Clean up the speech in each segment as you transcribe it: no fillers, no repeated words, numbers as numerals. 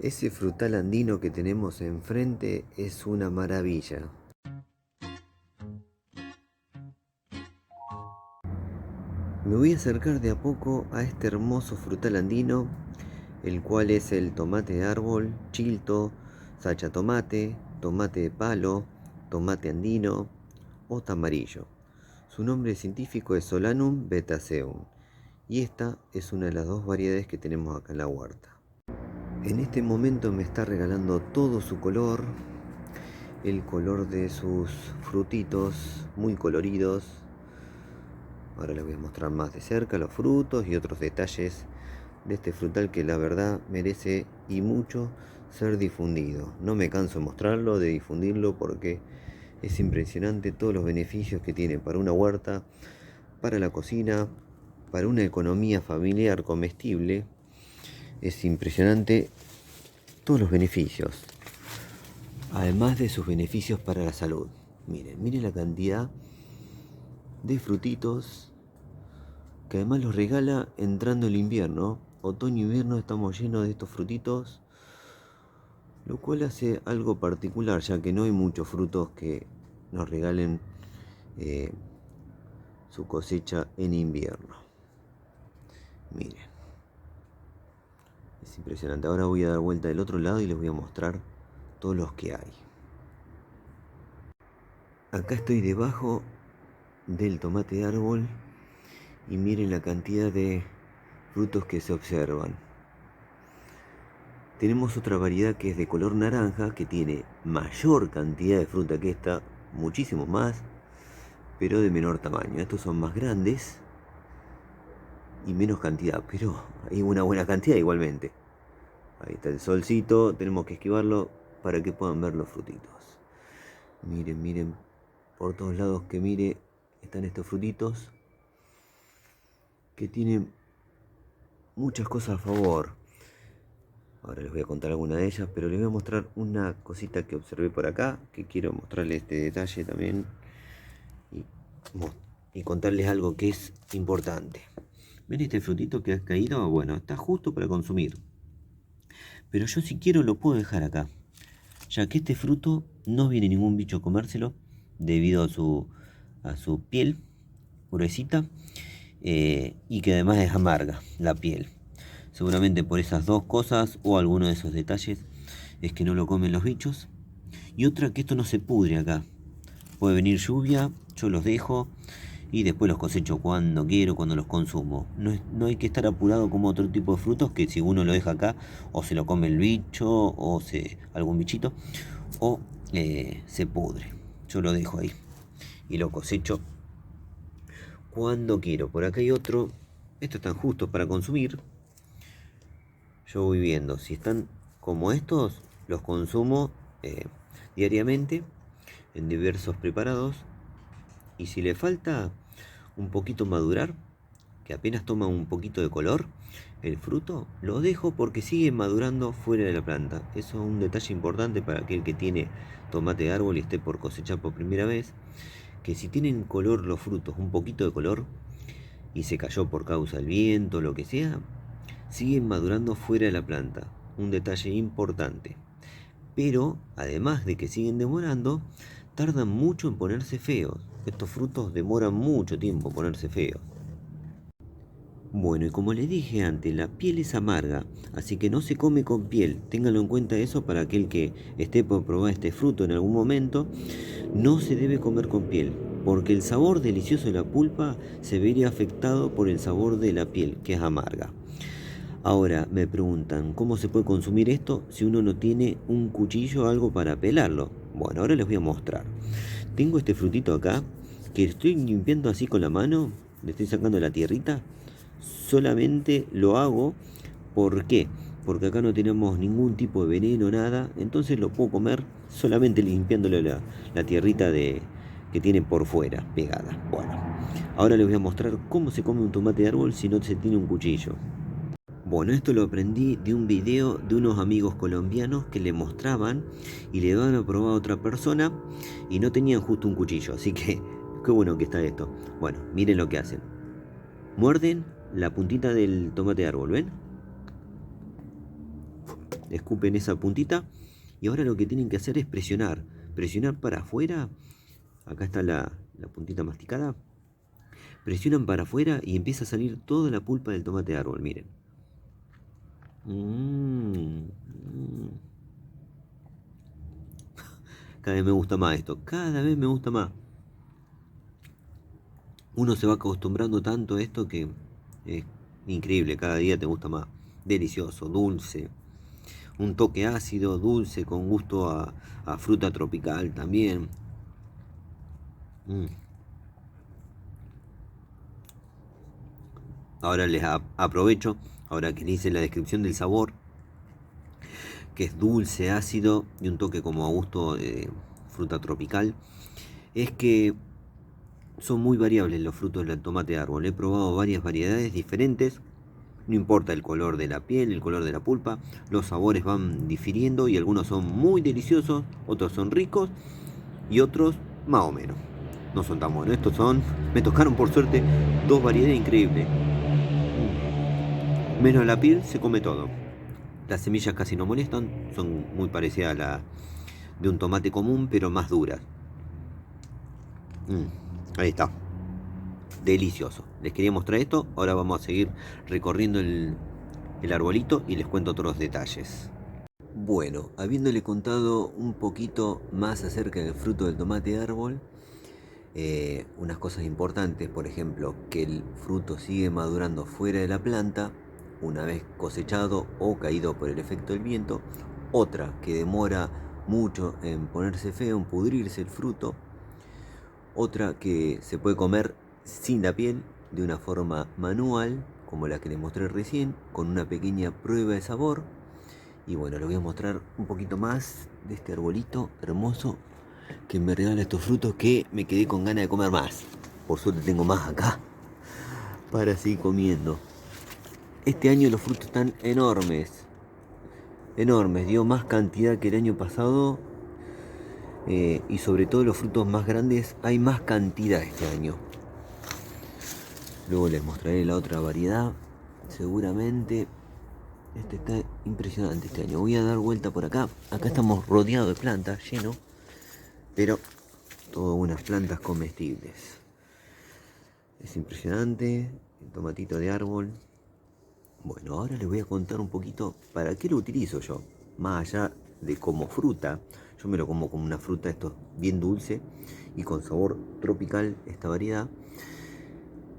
Ese frutal andino que tenemos enfrente es una maravilla. Me voy a acercar de a poco a este hermoso frutal andino, el cual es el tomate de árbol, chilto, sacha tomate, tomate de palo, tomate andino o tamarillo. Su nombre científico es Solanum betaceum y esta es una de las dos variedades que tenemos acá en la huerta. En este momento me está regalando todo su color, el color de sus frutitos muy coloridos. Ahora les voy a mostrar más de cerca los frutos y otros detalles de este frutal que la verdad merece y mucho ser difundido. No me canso de mostrarlo, de difundirlo, porque es impresionante todos los beneficios que tiene para una huerta, para la cocina, para una economía familiar comestible. Es impresionante todos los beneficios, además de sus beneficios para la salud. Miren la cantidad de frutitos que además los regala entrando el invierno. Otoño e invierno estamos llenos de estos frutitos, lo cual hace algo particular, ya que no hay muchos frutos que nos regalen su cosecha en invierno. Miren, es impresionante. Ahora voy a dar vuelta del otro lado y les voy a mostrar todos los que hay. Acá estoy debajo del tomate de árbol y miren la cantidad de frutos que se observan. Tenemos otra variedad que es de color naranja, que tiene mayor cantidad de fruta que esta, muchísimo más, pero de menor tamaño. Estos son más grandes y menos cantidad, pero hay una buena cantidad igualmente. Ahí está el solcito, tenemos que esquivarlo para que puedan ver los frutitos. Miren, por todos lados que mire, están estos frutitos que tienen muchas cosas a favor. Ahora les voy a contar alguna de ellas, pero les voy a mostrar una cosita que observé por acá, que quiero mostrarles este detalle también y contarles algo que es importante. ¿Ven este frutito que ha caído? Bueno, está justo para consumir. Pero yo si quiero lo puedo dejar acá, ya que este fruto no viene ningún bicho a comérselo debido a su piel gruesita y que además es amarga la piel. Seguramente por esas dos cosas o alguno de esos detalles es que no lo comen los bichos. Y otra, que esto no se pudre acá. Puede venir lluvia, yo los dejo y después los cosecho cuando quiero, cuando los consumo. No hay que estar apurado como otro tipo de frutos, que si uno lo deja acá o se lo come el bicho o algún bichito o se pudre. Yo lo dejo ahí y lo cosecho cuando quiero. Por acá hay otro. Estos están justos para consumir. Yo voy viendo si están como estos, los consumo diariamente en diversos preparados. Y si le falta un poquito madurar, que apenas toma un poquito de color el fruto, lo dejo porque sigue madurando fuera de la planta. Eso es un detalle importante para aquel que tiene tomate de árbol y esté por cosechar por primera vez, que si tienen color los frutos, un poquito de color, y se cayó por causa del viento, lo que sea, siguen madurando fuera de la planta. Un detalle importante. Pero, además de que siguen demorando, tardan mucho en ponerse feos. Estos frutos demoran mucho tiempo en ponerse feos. Bueno, y como les dije antes, la piel es amarga, así que no se come con piel. Ténganlo en cuenta eso para aquel que esté por probar este fruto en algún momento. No se debe comer con piel, porque el sabor delicioso de la pulpa se vería afectado por el sabor de la piel, que es amarga. Ahora me preguntan, ¿cómo se puede consumir esto si uno no tiene un cuchillo o algo para pelarlo? Bueno, ahora les voy a mostrar. Tengo este frutito acá, que estoy limpiando así con la mano, le estoy sacando la tierrita. Solamente lo hago, ¿por qué? Porque acá no tenemos ningún tipo de veneno, nada, entonces lo puedo comer solamente limpiándole la tierrita que tiene por fuera, pegada. Bueno, ahora les voy a mostrar cómo se come un tomate de árbol si no se tiene un cuchillo. Bueno, esto lo aprendí de un video de unos amigos colombianos que le mostraban y le daban a probar a otra persona y no tenían justo un cuchillo, así que qué bueno que está esto. Bueno, miren lo que hacen. Muerden la puntita del tomate de árbol, ¿ven? escupen esa puntita y ahora lo que tienen que hacer es presionar. Presionar para afuera. Acá está la puntita masticada. Presionan para afuera y empieza a salir toda la pulpa del tomate de árbol, miren. Mm, mm. Cada vez me gusta más esto, cada vez me gusta más. Uno se va acostumbrando tanto a esto que es increíble, cada día te gusta más. Delicioso, dulce, un toque ácido, dulce, con gusto a fruta tropical también. Mm. Ahora les aprovecho, ahora que les hice la descripción del sabor, que es dulce, ácido y un toque como a gusto de fruta tropical, es que son muy variables los frutos del tomate de árbol. He probado varias variedades diferentes. No importa el color de la piel, el color de la pulpa, los sabores van difiriendo y algunos son muy deliciosos, otros son ricos y otros más o menos. No son tan buenos. Estos son, me tocaron por suerte dos variedades increíbles. Menos la piel, se come todo. Las semillas casi no molestan, son muy parecidas a la de un tomate común, pero más duras. Ahí está. Delicioso. Les quería mostrar esto, ahora vamos a seguir recorriendo el arbolito y les cuento otros detalles. Bueno, habiéndole contado un poquito más acerca del fruto del tomate de árbol, unas cosas importantes, por ejemplo, que el fruto sigue madurando fuera de la planta una vez cosechado o caído por el efecto del viento. Otra, que demora mucho en ponerse feo, en pudrirse el fruto. Otra, que se puede comer sin la piel, de una forma manual, como la que les mostré recién, con una pequeña prueba de sabor. Y bueno, les voy a mostrar un poquito más de este arbolito hermoso que me regala estos frutos, que me quedé con ganas de comer más. Por suerte tengo más acá para seguir comiendo. Este año los frutos están enormes. Enormes, dio más cantidad que el año pasado. Y sobre todo los frutos más grandes hay más cantidad este año. Luego les mostraré la otra variedad. Seguramente. Este está impresionante este año. Voy a dar vuelta por acá. Acá estamos rodeados de plantas, lleno. Pero todas unas plantas comestibles. Es impresionante. El tomatito de árbol. Bueno, ahora les voy a contar un poquito para qué lo utilizo yo. Más allá de como fruta. Yo me lo como como una fruta, esto es bien dulce y con sabor tropical, esta variedad.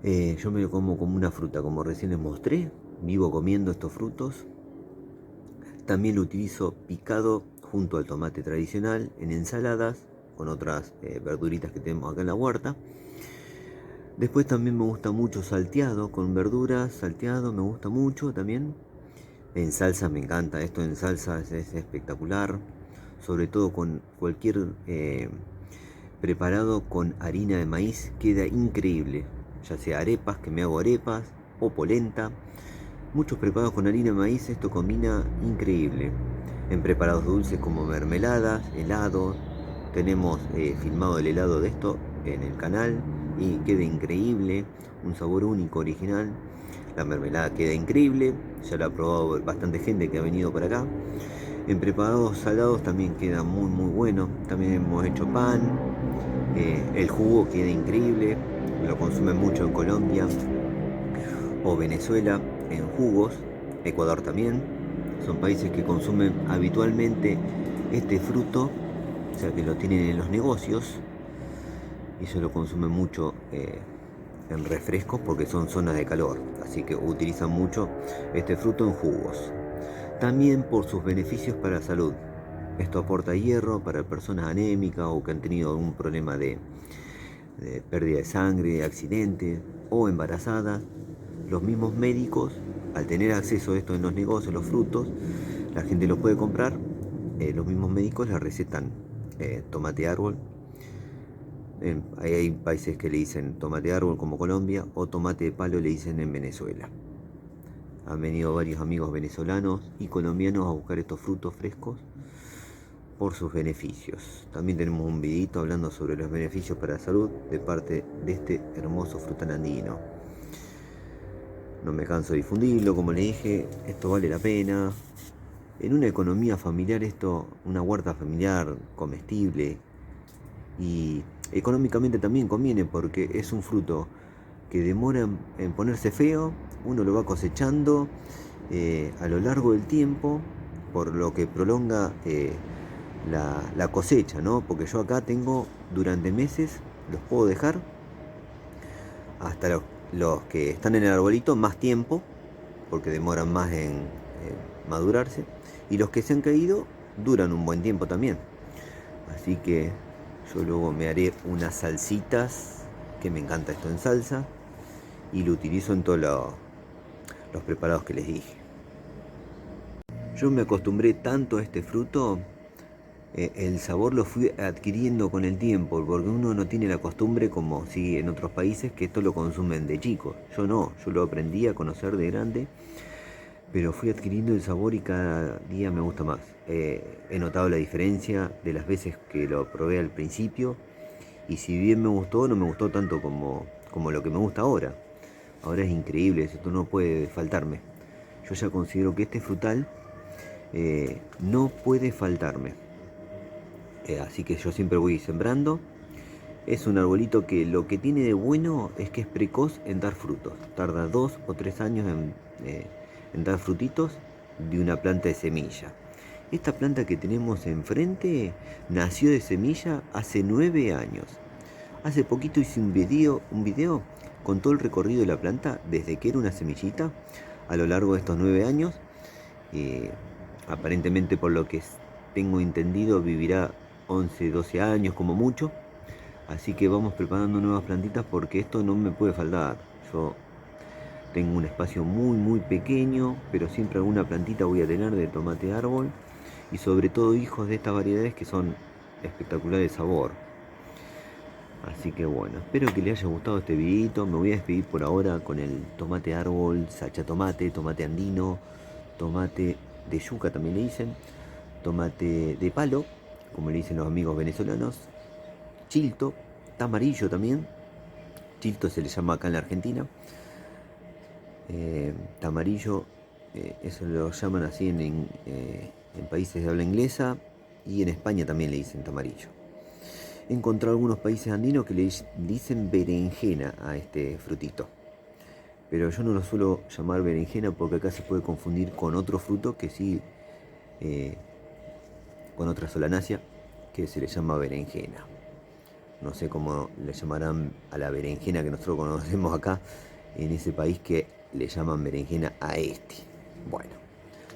Yo me lo como una fruta, como recién les mostré. Vivo comiendo estos frutos. También lo utilizo picado junto al tomate tradicional en ensaladas con otras verduritas que tenemos acá en la huerta. Después también me gusta mucho salteado con verduras, salteado me gusta mucho también. En salsa me encanta, esto en salsa es espectacular, sobre todo con cualquier preparado con harina de maíz, queda increíble, ya sea arepas, que me hago arepas, o polenta. Muchos preparados con harina de maíz, esto combina increíble. En preparados dulces como mermeladas, helados. Tenemos filmado el helado de esto en el canal y queda increíble, un sabor único, original. La mermelada queda increíble, ya lo ha probado bastante gente que ha venido por acá. En preparados salados también queda muy bueno. También hemos hecho pan, el jugo queda increíble, lo consumen mucho en Colombia o Venezuela en jugos, Ecuador también. Son países que consumen habitualmente este fruto, o sea que lo tienen en los negocios y se lo consumen mucho en refrescos porque son zonas de calor, así que utilizan mucho este fruto en jugos. También por sus beneficios para la salud. Esto aporta hierro para personas anémicas o que han tenido algún problema de pérdida de sangre, accidente o embarazadas. Los mismos médicos, al tener acceso a esto en los negocios, los frutos, la gente los puede comprar. Los mismos médicos les recetan tomate árbol. Hay países que le dicen tomate árbol como Colombia, o tomate de palo le dicen en Venezuela. Han venido varios amigos venezolanos y colombianos a buscar estos frutos frescos por sus beneficios. También tenemos un videito hablando sobre los beneficios para la salud de parte de este hermoso frutal andino. No me canso de difundirlo, como les dije, esto vale la pena. En una economía familiar esto, una huerta familiar comestible y económicamente también conviene porque es un fruto que demora en ponerse feo, uno lo va cosechando a lo largo del tiempo, por lo que prolonga la cosecha, ¿no? Porque yo acá tengo durante meses, los puedo dejar hasta los que están en el arbolito más tiempo, porque demoran más en madurarse, y los que se han caído duran un buen tiempo también. Así que yo luego me haré unas salsitas, que me encanta esto en salsa, y lo utilizo en todos los preparados que les dije. Yo me acostumbré tanto a este fruto, el sabor lo fui adquiriendo con el tiempo, porque uno no tiene la costumbre como si en otros países que esto lo consumen de chico. Yo no, yo lo aprendí a conocer de grande, pero fui adquiriendo el sabor y cada día me gusta más. He notado la diferencia de las veces que lo probé al principio, y si bien me gustó, no me gustó tanto como lo que me gusta ahora. Ahora es increíble, esto no puede faltarme. Yo ya considero que este frutal no puede faltarme. Así que yo siempre voy sembrando. Es un arbolito que lo que tiene de bueno es que es precoz en dar frutos. Tarda 2 o 3 años en dar frutitos de una planta de semilla. Esta planta que tenemos enfrente nació de semilla hace 9 años. Hace poquito hice un video con todo el recorrido de la planta desde que era una semillita a lo largo de estos 9 años. Aparentemente, por lo que tengo entendido, vivirá 11, 12 años como mucho. Así que vamos preparando nuevas plantitas porque esto no me puede faltar. Yo tengo un espacio muy pequeño, pero siempre alguna plantita voy a tener de tomate árbol. Y sobre todo hijos de estas variedades que son espectaculares de sabor. Así que bueno, espero que les haya gustado este videito. Me voy a despedir por ahora con el tomate árbol, sacha tomate, tomate andino, tomate de yuca también le dicen, tomate de palo, como le dicen los amigos venezolanos, chilto, tamarillo también, chilto se le llama acá en la Argentina, tamarillo, eso lo llaman así en países de habla inglesa, y en España también le dicen tamarillo. He encontrado algunos países andinos que le dicen berenjena a este frutito, pero yo no lo suelo llamar berenjena porque acá se puede confundir con otro fruto que sí, eh, con otra solanácea que se le llama berenjena. No sé cómo le llamarán a la berenjena que nosotros conocemos acá en ese país que le llaman berenjena a este. Bueno,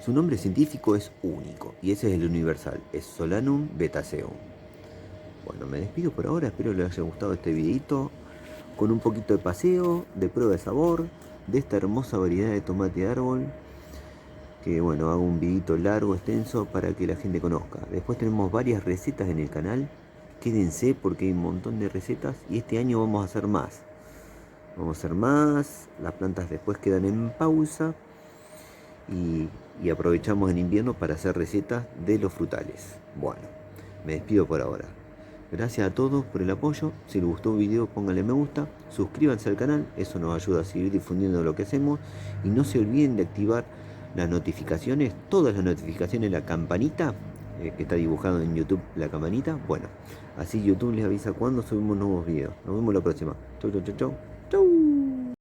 su nombre científico es único y ese es el universal, es Solanum betaceum. Bueno, me despido por ahora, espero les haya gustado este videito con un poquito de paseo, de prueba de sabor, de esta hermosa variedad de tomate de árbol, que bueno, hago un videito largo, extenso, para que la gente conozca. Después tenemos varias recetas en el canal, quédense porque hay un montón de recetas y este año vamos a hacer más. Vamos a hacer más, las plantas después quedan en pausa y aprovechamos en invierno para hacer recetas de los frutales. Bueno, me despido por ahora. Gracias a todos por el apoyo. Si les gustó el video, pónganle me gusta, suscríbanse al canal, eso nos ayuda a seguir difundiendo lo que hacemos. Y no se olviden de activar las notificaciones, todas las notificaciones, la campanita, que está dibujado en YouTube, la campanita. Bueno, así YouTube les avisa cuando subimos nuevos videos. Nos vemos la próxima. Chau.